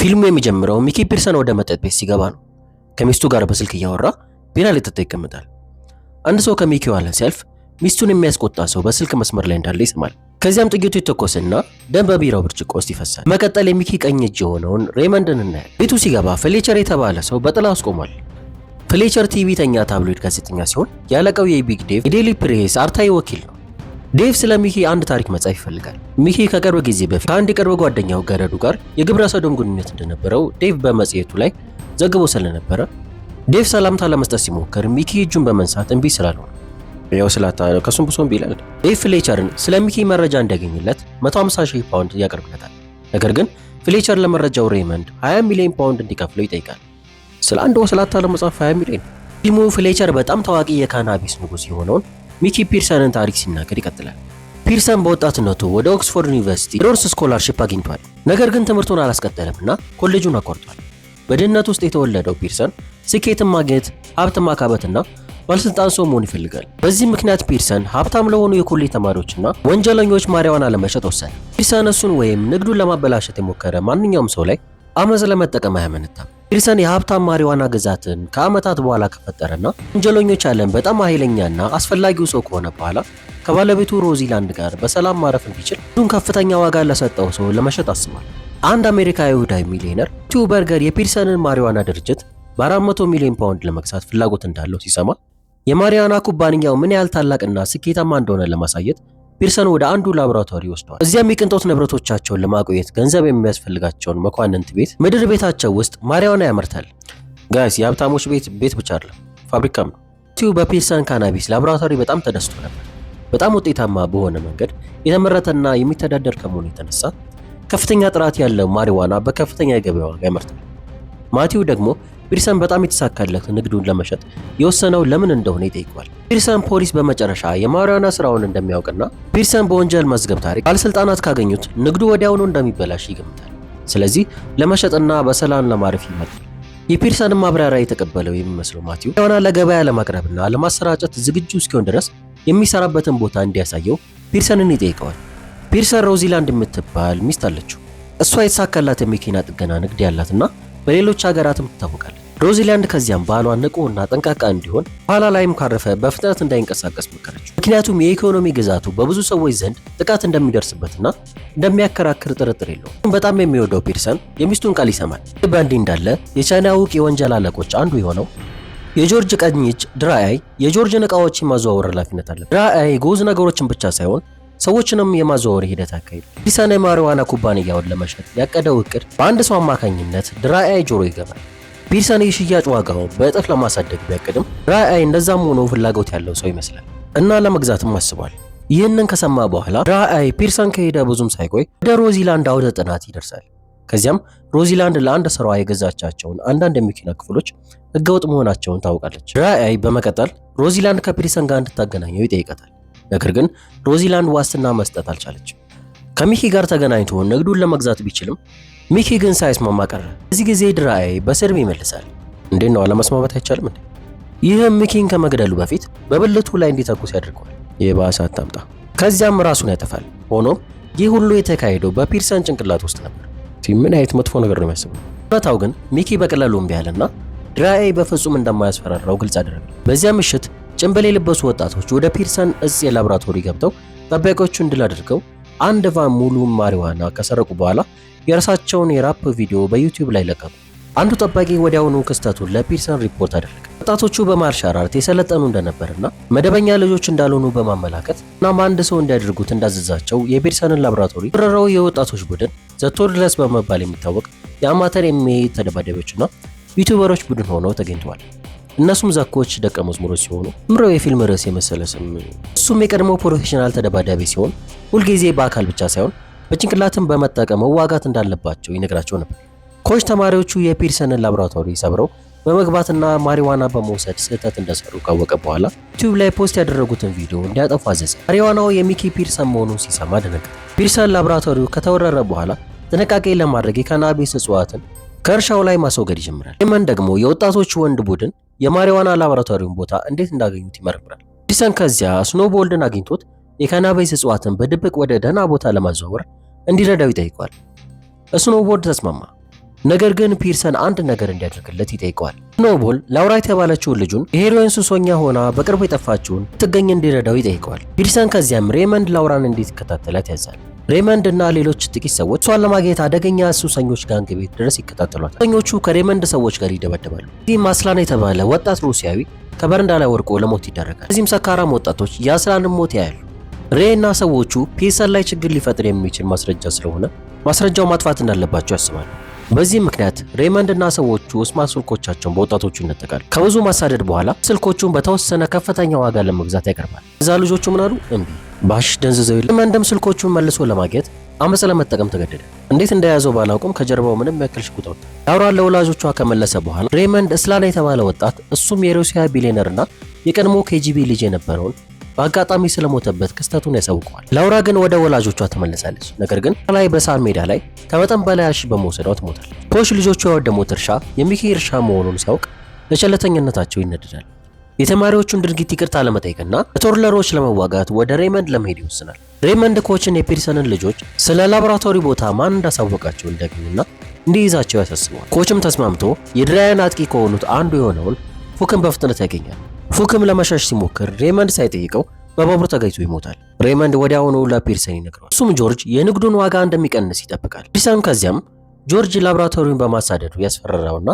ፊልሙ የሚጀምረው ሚኪ ፒርሰን ወደ መጠጥ ቤት ሲገባ ነው። ከሚስቱ ጋር በስልክ እያወራ ቢራ ሊጠጣ ይቀመጣል። አንድ ሰው ከሚኪ ኋላ ሲያልፍ ሚስቱን የሚያስቆጣ ሰው በስልክ መስመር ላይ እንዳለ ይሰማል። ከዚያም ጥይቱ ይተኮስና ደም በቢራው ብርጭቆ ውስጥ ይፈሳል። መቀጠል የሚኪ ቀኝ እጅ የሆነውን ሬመንድን እናያለን። ቤቱ ሲገባ ፍሌቸር የተባለ ሰው በጥላ አስቆሟል። ፍሌቸር ቲቪተኛ ታብሎይድ ጋዜጠኛ ሲሆን ያለቀው የቢግ ዴቭ የዴሊ ፕሬስ አርታኢ ወኪል ነው። ዴቭ ስለ ሚኪ አንድ ታሪክ መጻፍ ይፈልጋል። ሚኪ ከቅርብ ጊዜ በፊት ከአንድ የቅርብ ጓደኛው ገረዱ ጋር የግብረ ሰዶም ግንኙነት እንደነበረው ዴቭ በመጽሔቱ ላይ ዘግቦ ስለነበረ ዴቭ ሰላምታ ለመስጠት ሲሞክር ሚኪ እጁን በመንሳት እምቢ ስላለው ያው ስላታ ከሱም ብሶም ቢላል ዴቭ ፍሌቸርን ስለ ሚኪ መረጃ እንዲያገኝለት 150,000 ፓውንድ ያቀርብለታል። ነገር ግን ፍሌቸር ለመረጃው ሬመንድ 20 ሚሊዮን ፓውንድ እንዲከፍለው ይጠይቃል። ስለ አንድ ወስላታ ለመጻፍ 20 ሚሊዮን። ፊልሙ ፍሌቸር በጣም ታዋቂ የካናቢስ ንጉስ የሆነውን ሚኪ ፒርሰንን ታሪክ ሲናገር ይቀጥላል። ፒርሰን በወጣትነቱ ወደ ኦክስፎርድ ዩኒቨርሲቲ ሮርስ ስኮላርሺፕ አግኝቷል። ነገር ግን ትምህርቱን አላስቀጠለምና ኮሌጁን አቋርጧል። በድህነት ውስጥ የተወለደው ፒርሰን ስኬትን ማግኘት፣ ሀብት ማካበትና ባለስልጣን ሰው መሆን ይፈልጋል። በዚህ ምክንያት ፒርሰን ሀብታም ለሆኑ የኮሌጅ ተማሪዎችና ወንጀለኞች ማሪዋና ለመሸጥ ወሰነ። ፒርሰን እሱን ወይም ንግዱን ለማበላሸት የሞከረ ማንኛውም ሰው ላይ አመፅ ለመጠቀም አያመነታም። ፒርሰን የሀብታም ማሪዋና ግዛትን ከዓመታት በኋላ ከፈጠረና ወንጀለኞች ዓለም በጣም ኃይለኛና አስፈላጊው ሰው ከሆነ በኋላ ከባለቤቱ ሮዚላንድ ጋር በሰላም ማረፍ እንዲችል ሁሉን ከፍተኛ ዋጋ ለሰጠው ሰው ለመሸጥ አስቧል። አንድ አሜሪካዊ ይሁዳዊ ሚሊዮነር ቲው በርገር የፒርሰንን ማሪዋና ድርጅት በ400 ሚሊዮን ፓውንድ ለመግዛት ፍላጎት እንዳለው ሲሰማ የማሪዋና ኩባንያው ምን ያህል ታላቅና ስኬታማ እንደሆነ ለማሳየት ፒርሰን ወደ አንዱ ላቦራቶሪ ወስደዋል። እዚያም የቅንጦት ንብረቶቻቸውን ለማቆየት ገንዘብ የሚያስፈልጋቸውን መኳንንት ቤት ምድር ቤታቸው ውስጥ ማሪዋና ያመርታል። ጋይስ የሀብታሞች ቤት ብቻ አይደለም ፋብሪካም ነው። ቲው በፒርሰን ካናቢስ ላቦራቶሪ በጣም ተደስቶ ነበር። በጣም ውጤታማ በሆነ መንገድ የተመረተና የሚተዳደር ከመሆኑ የተነሳ ከፍተኛ ጥራት ያለው ማሪዋና በከፍተኛ የገበያ ዋጋ ያመርታል። ማቲው ደግሞ ፒርሰን በጣም የተሳካለት ንግዱን ለመሸጥ የወሰነው ለምን እንደሆነ ይጠይቀዋል። ፒርሰን ፖሊስ በመጨረሻ የማሪዋና ስራውን እንደሚያውቅና ፒርሰን በወንጀል መዝገብ ታሪክ ባለስልጣናት ካገኙት ንግዱ ወዲያውኑ እንደሚበላሽ ይገምታል። ስለዚህ ለመሸጥና በሰላም ለማረፍ ይመርጣል። የፒርሰን ማብራሪያ የተቀበለው የሚመስለው ማቲው ማሪዋና ለገበያ ለማቅረብና ለማሰራጨት ዝግጁ እስኪሆን ድረስ የሚሰራበትን ቦታ እንዲያሳየው ፒርሰንን ይጠይቀዋል። ፒርሰን ሮዚላንድ የምትባል ሚስት አለችው። እሷ የተሳካላት የመኪና ጥገና ንግድ ያላትና በሌሎች ሀገራትም ትታወቃለች። ሮዚላንድ ከዚያም ባሏ ንቁና ጠንቃቃ እንዲሆን ኋላ ላይም ካረፈ በፍጥነት እንዳይንቀሳቀስ መከረችው። ምክንያቱም የኢኮኖሚ ግዛቱ በብዙ ሰዎች ዘንድ ጥቃት እንደሚደርስበትና እንደሚያከራክር ጥርጥር የለውም። በጣም የሚወደው ፒርሰን የሚስቱን ቃል ይሰማል። በእንዲህ እንዳለ የቻይና ዕውቅ የወንጀል አለቆች አንዱ የሆነው የጆርጅ ቀኝ እጅ ድራአይ የጆርጅን ዕቃዎችን ማዘዋወር ኃላፊነት አለ። ድራአይ ጎዝ ነገሮችን ብቻ ሳይሆን ሰዎችንም የማዘዋወር ሂደት አካሄዱ። ፒርሰን የማሪዋና ኩባንያውን ለመሸጥ ያቀደው እቅድ በአንድ ሰው አማካኝነት ድራአይ ጆሮ ይገባል። ፒርሰን የሽያጭ ዋጋውን በእጥፍ ለማሳደግ ቢያቅድም ድራአይ እንደዛም ሆኖ ፍላጎት ያለው ሰው ይመስላል እና ለመግዛትም አስቧል። ይህንን ከሰማ በኋላ ድራአይ ፒርሰን ከሄደ ብዙም ሳይቆይ ወደ ሮዚላንድ አውደ ጥናት ይደርሳል። ከዚያም ሮዚላንድ ለአንድ ስራዋ የገዛቻቸውን አንዳንድ የመኪና ክፍሎች ህገወጥ መሆናቸውን ታውቃለች። ድራአይ በመቀጠል ሮዚላንድ ከፒርሰን ጋር እንድታገናኘው ይጠይቃታል። ነገር ግን ሮዚላንድ ዋስትና መስጠት አልቻለችም። ከሚኪ ጋር ተገናኝቶ ንግዱን ለመግዛት ቢችልም ሚኪ ግን ሳይስማማ ቀረ። በዚህ ጊዜ ድራአይ በስድብ ይመልሳል። እንዴት ነው አለመስማማት አይቻልም እንዴ? ይህም ሚኪን ከመግደሉ በፊት በብልቱ ላይ እንዲተኩስ ያደርገዋል። የባሰ አታምጣ። ከዚያም ራሱን ያጠፋል። ሆኖም ይህ ሁሉ የተካሄደው በፒርሰን ጭንቅላት ውስጥ ነበር። ምን አይነት መጥፎ ነገር ነው የሚያስበው? እውነታው ግን ሚኪ በቀላሉ እምቢ አለና ድራአይ በፍጹም እንደማያስፈራራው ግልጽ አደረገ። በዚያ ምሽት ጭንብል የለበሱ ወጣቶች ወደ ፒርሰን እጽ የላቦራቶሪ ገብተው ጠባቂዎቹን ድል አድርገው አንድ ቫን ሙሉ ማሪዋና ከሰረቁ በኋላ የራሳቸውን የራፕ ቪዲዮ በዩቲዩብ ላይ ለቀቁ። አንዱ ጠባቂ ወዲያውኑ ክስተቱን ለፒርሰን ሪፖርት አደረገ። ወጣቶቹ በማርሻል አርት የሰለጠኑ እንደነበርና መደበኛ ልጆች እንዳልሆኑ በማመላከት እናም አንድ ሰው እንዲያደርጉት እንዳዘዛቸው የፒርሰንን ላቦራቶሪ የወረረው የወጣቶች ቡድን ዘቶርለስ በመባል የሚታወቅ የአማተር ኤምኤ ተደባዳቢዎችና ዩቲዩበሮች ቡድን ሆነው ተገኝተዋል። እነሱም ዘኮች ደቀ መዝሙሮች ሲሆኑ ምረው የፊልም ርዕስ የመሰለ ስም እሱም የቀድሞ ፕሮፌሽናል ተደባዳቢ ሲሆን ሁልጊዜ በአካል ብቻ ሳይሆን በጭንቅላትም በመጠቀም መዋጋት እንዳለባቸው ይነግራቸው ነበር። ኮች ተማሪዎቹ የፒርሰንን ላቦራቶሪ ሰብረው በመግባትና ማሪዋና በመውሰድ ስህተት እንደሰሩ ካወቀ በኋላ ዩቲዩብ ላይ ፖስት ያደረጉትን ቪዲዮ እንዲያጠፉ አዘዘ። ማሪዋናው የሚኪ ፒርሰን መሆኑን ሲሰማ ደነገጠ። ፒርሰን ላቦራቶሪው ከተወረረ በኋላ ጥንቃቄ ለማድረግ የካናቢስ እጽዋትን ከእርሻው ላይ ማስወገድ ይጀምራል። ሬመንድ ደግሞ የወጣቶቹ ወንድ ቡድን የማሪዋና ላቦራቶሪውን ቦታ እንዴት እንዳገኙት ይመረምራል። ፒርሰን ከዚያ ስኖቦልድን አግኝቶት የካናቢስ እጽዋትን በድብቅ ወደ ደህና ቦታ ለማዘዋወር እንዲረዳው ይጠይቋል። ስኖቦልድ ተስማማ። ነገር ግን ፒርሰን አንድ ነገር እንዲያደርግለት ይጠይቀዋል። ስኖውቦል ላውራ የተባለችውን ልጁን የሄሮይን ሱሰኛ ሆና በቅርቡ የጠፋችውን ትገኝ እንዲረዳው ይጠይቀዋል። ፒርሰን ከዚያም ሬመንድ ላውራን እንዲትከታተላት ያዛል። ሬመንድ እና ሌሎች ጥቂት ሰዎች እሷን ለማግኘት አደገኛ ሱሰኞች ጋንግ ቤት ድረስ ይከታተሏታል። ሱሰኞቹ ከሬመንድ ሰዎች ጋር ይደበደባሉ። እዚህም አስላን የተባለ ወጣት ሩሲያዊ ከበረንዳ ላይ ወድቆ ለሞት ይዳረጋል። እዚህም ሰካራም ወጣቶች የአስላንን ሞት ያያሉ። ሬ እና ሰዎቹ ፒርሰን ላይ ችግር ሊፈጥር የሚችል ማስረጃ ስለሆነ ማስረጃው ማጥፋት እንዳለባቸው ያስባሉ። በዚህ ምክንያት ሬመንድ እና ሰዎቹ ስማርት ስልኮቻቸውን በወጣቶቹ ይነጠቃሉ። ከብዙ ማሳደድ በኋላ ስልኮቹን በተወሰነ ከፍተኛ ዋጋ ለመግዛት ያቀርባል። እዛ ልጆቹ ምን አሉ? እምቢ ባሽ ደንዝዘው ይል። ሬመንድም ስልኮቹን መልሶ ለማግኘት አመጽ ለመጠቀም ተገደደ። እንዴት እንደያዘው ባላውቅም ከጀርባው ምንም ያክል ሽጉጥ ወጣ። ላውራን ለወላጆቿ ከመለሰ በኋላ ሬመንድ እስላን የተባለ ወጣት እሱም የሩሲያ ቢሊየነርና የቀድሞ ኬጂቢ ልጅ የነበረውን በአጋጣሚ ስለሞተበት ክስተቱን ያሳውቀዋል። ላውራ ግን ወደ ወላጆቿ ተመልሳለች። ነገር ግን ላይ በሳር ሜዳ ላይ ከመጠን በላይ አሺ በመውሰዷ ትሞታለች። ኮች ልጆቹ ያወደሙት እርሻ የሚኪ እርሻ መሆኑን ሲያውቅ ለቸለተኝነታቸው ይነደዳል። የተማሪዎቹን ድርጊት ይቅርታ ለመጠየቅና በቶርለሮች ለመዋጋት ወደ ሬመንድ ለመሄድ ይወስናል። ሬመንድ ኮችን የፒርሰንን ልጆች ስለ ላቦራቶሪ ቦታ ማን እንዳሳወቃቸው እንዲያገኝና እንዲይዛቸው ያሳስበዋል። ኮችም ተስማምቶ የድራያን አጥቂ ከሆኑት አንዱ የሆነውን ፉክን በፍጥነት ያገኛል። ፉክም ለመሸሽ ሲሞክር ሬመንድ ሳይጠይቀው በባቡር ተገጭቶ ይሞታል። ሬመንድ ወዲያውኑ ለፒርሰን ይነግረዋል። እሱም ጆርጅ የንግዱን ዋጋ እንደሚቀንስ ይጠብቃል። ፒርሰን ከዚያም ጆርጅ ላቦራቶሪውን በማሳደዱ ያስፈራራውና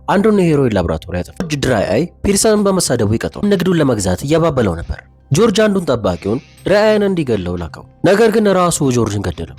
አንዱን የሄሮይን ላቦራቶሪ ያጠፋል። ጆርጅ ድራይ አይ ፒርሰንን በመሳደቡ ይቀጣዋል። ንግዱን ለመግዛት እያባበለው ነበር። ጆርጅ አንዱን ጠባቂውን ድራይ አይን እንዲገለው ላከው። ነገር ግን ራሱ ጆርጅን ገደለው።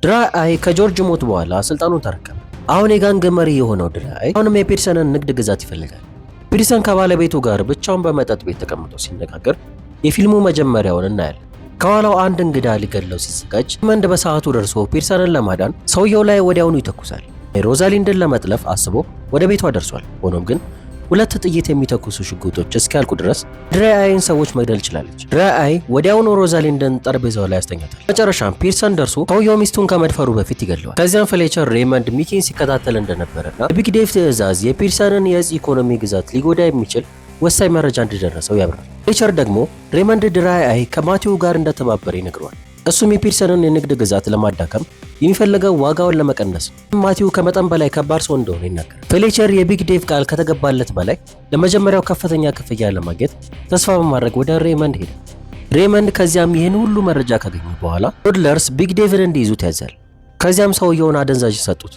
ድራይ አይ ከጆርጅ ሞት በኋላ ስልጣኑን ተረከበ። አሁን የጋንግ መሪ የሆነው ድራይ አይ አሁንም የፒርሰንን ንግድ ግዛት ይፈልጋል። ፒርሰን ከባለቤቱ ጋር ብቻውን በመጠጥ ቤት ተቀምጦ ሲነጋገር የፊልሙ መጀመሪያውን እናያለን። ከኋላው አንድ እንግዳ ሊገድለው ሲዘጋጅ ሬመንድ በሰዓቱ ደርሶ ፒርሰንን ለማዳን ሰውየው ላይ ወዲያውኑ ይተኩሳል። ሮዛሊንድን ለመጥለፍ አስቦ ወደ ቤቷ ደርሷል። ሆኖም ግን ሁለት ጥይት የሚተኩሱ ሽጉጦች እስኪያልቁ ድረስ ድራይ አይን ሰዎች መግደል ችላለች። ድራይ አይ ወዲያውኑ ሮዛሊንድን ጠረጴዛው ላይ ያስተኛታል። መጨረሻም ፒርሰን ደርሶ ሰውየው ሚስቱን ከመድፈሩ በፊት ይገድለዋል። ከዚያም ፍሌቸር ሬመንድ ሚኪን ሲከታተል እንደነበረና የቢግ ዴቭ ትዕዛዝ የፒርሰንን የእጽ ኢኮኖሚ ግዛት ሊጎዳ የሚችል ወሳኝ መረጃ እንዲደረሰው ያብራል። ፍሌቸር ደግሞ ሬመንድ ድራይ አይ ከማቲው ጋር እንደተባበረ ይነግረዋል። እሱም የፒርሰንን የንግድ ግዛት ለማዳከም የሚፈልገው ዋጋውን ለመቀነስ ነው። ማቲው ከመጠን በላይ ከባድ ሰው እንደሆነ ይናገራል። ፍሌቸር የቢግ ዴቭ ቃል ከተገባለት በላይ ለመጀመሪያው ከፍተኛ ክፍያ ለማግኘት ተስፋ በማድረግ ወደ ሬመንድ ሄደ። ሬመንድ ከዚያም ይህን ሁሉ መረጃ ካገኘ በኋላ ሮድለርስ ቢግ ዴቭን እንዲይዙት ያዛል። ከዚያም ሰውየውን አደንዛዥ ሰጡት።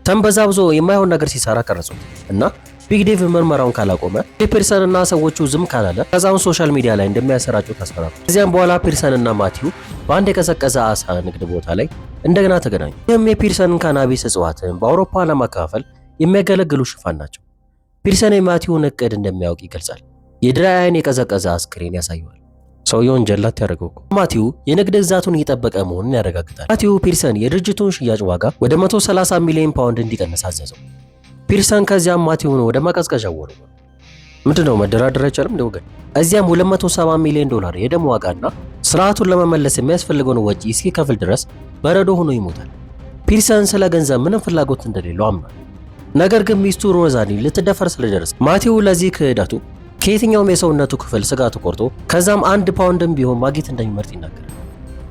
ተንበዛብዞ የማይሆን ነገር ሲሰራ ቀረጹት እና ቢግ ዴቭ ምርመራውን ካላቆመ ፒርሰን እና ሰዎቹ ዝም ካላለ ከዛውን ሶሻል ሚዲያ ላይ እንደሚያሰራጩ ተስፈራሩ። ከዚያም በኋላ ፒርሰን እና ማቲው በአንድ የቀዘቀዘ አሳ ንግድ ቦታ ላይ እንደገና ተገናኙ። ይህም የፒርሰንን ካናቢስ እጽዋትን በአውሮፓ ለማከፋፈል የሚያገለግሉ ሽፋን ናቸው። ፒርሰን የማቲውን እቅድ እንደሚያውቅ ይገልጻል። የድራይ አይን የቀዘቀዘ አስክሬን ያሳየዋል። ሰውየውን ጀላት ያደረገው ማቲው የንግድ ግዛቱን እየጠበቀ መሆኑን ያረጋግጣል። ማቲው ፒርሰን የድርጅቱን ሽያጭ ዋጋ ወደ 130 ሚሊዮን ፓውንድ እንዲቀንስ አዘዘው። ፒርሰን ከዚያም ማቲውን ወደ ማቀዝቀዣ ወረወረው። ምንድነው መደራደር አይቻልም እንደ ወገን? እዚያም 270 ሚሊዮን ዶላር የደም ዋጋና ስርዓቱን ለመመለስ የሚያስፈልገውን ወጪ እስኪከፍል ድረስ በረዶ ሆኖ ይሞታል። ፒርሰን ስለ ገንዘብ ምንም ፍላጎት እንደሌለው አምኗል። ነገር ግን ሚስቱ ሮዛሊን ልትደፈር ስለደረሰ ማቲው ለዚህ ክህደቱ ከየትኛውም የሰውነቱ ክፍል ስጋቱ ቆርጦ ከዛም 1 ፓውንድም ቢሆን ማግኘት እንደሚመርጥ ይናገራል።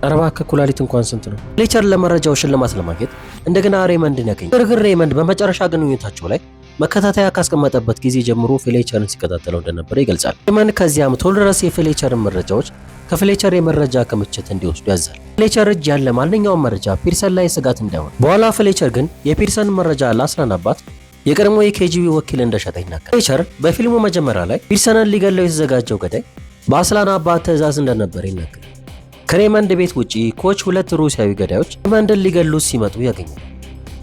እባክህ ኩላሊት እንኳን ስንት ነው? ፍሌቸር ለመረጃው ሽልማት ለማግኘት እንደገና ሬመንድን ያገኛል። ግርግር ሬመንድ በመጨረሻ ግንኙነታቸው ላይ መከታተያ ካስቀመጠበት ጊዜ ጀምሮ ፍሌቸርን ሲከታተለው እንደነበረ ይገልጻል። ሬመንድ ከዚያም ቶልረስ የፍሌቸርን መረጃዎች ከፍሌቸር የመረጃ ክምችት እንዲወስዱ ያዛል። ፍሌቸር እጅ ያለ ማንኛውም መረጃ ፒርሰን ላይ ስጋት እንዳይሆን። በኋላ ፍሌቸር ግን የፒርሰን መረጃ ላስላን አባት የቀድሞ የኬጂቢ ወኪል እንደሸጠ ይናገራል። ፍሌቸር በፊልሙ መጀመሪያ ላይ ፒርሰንን ሊገለው የተዘጋጀው ገዳይ በአስላን አባት ትዕዛዝ እንደነበረ ይናገራል። ከሬመንድ ቤት ውጪ ኮች ሁለት ሩሲያዊ ገዳዮች ሬመንድን ሊገሉት ሲመጡ ያገኛል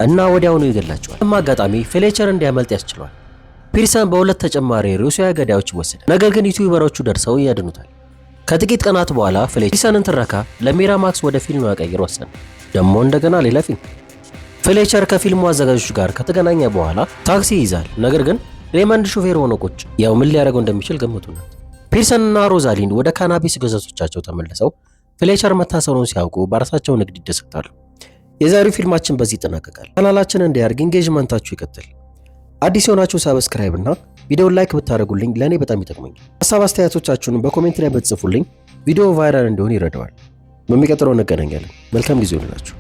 እና ወዲያውኑ ይገላቸዋል። አጋጣሚ ፍሌቸር እንዲያመልጥ ያስችሏል። ፒርሰን በሁለት ተጨማሪ ሩሲያዊ ገዳዮች ይወሰዳል። ነገር ግን ዩቲዩበሮቹ ደርሰው ያድኑታል። ከጥቂት ቀናት በኋላ ፍሌቸርን ትረካ ለሚራማክስ ወደ ፊልም መቀየር ወሰነ። ደግሞ እንደገና ሌላ ፊልም። ፍሌቸር ከፊልሙ አዘጋጆች ጋር ከተገናኘ በኋላ ታክሲ ይይዛል። ነገር ግን ሬመንድ ሹፌር ሆኖ ቁጭ ያው ምን ሊያደርገው እንደሚችል ገምቱናል። ፒርሰን እና ሮዛሊንድ ወደ ካናቢስ ግዛቶቻቸው ተመልሰው ፍሌቸር መታሰሩን ሲያውቁ በራሳቸው ንግድ ይደሰታሉ። የዛሬው ፊልማችን በዚህ ይጠናቀቃል። ቻናላችን እንዲያድግ ኢንጌጅመንታችሁ ይቀጥል። አዲስ የሆናችሁ ሰብስክራይብ እና ቪዲዮውን ላይክ ብታደርጉልኝ ለእኔ በጣም ይጠቅመኛል። ሀሳብ አስተያየቶቻችሁን በኮሜንት ላይ ብትጽፉልኝ ቪዲዮ ቫይራል እንዲሆን ይረዳዋል። በሚቀጥለው እንገናኛለን። መልካም ጊዜ ይሁንላችሁ።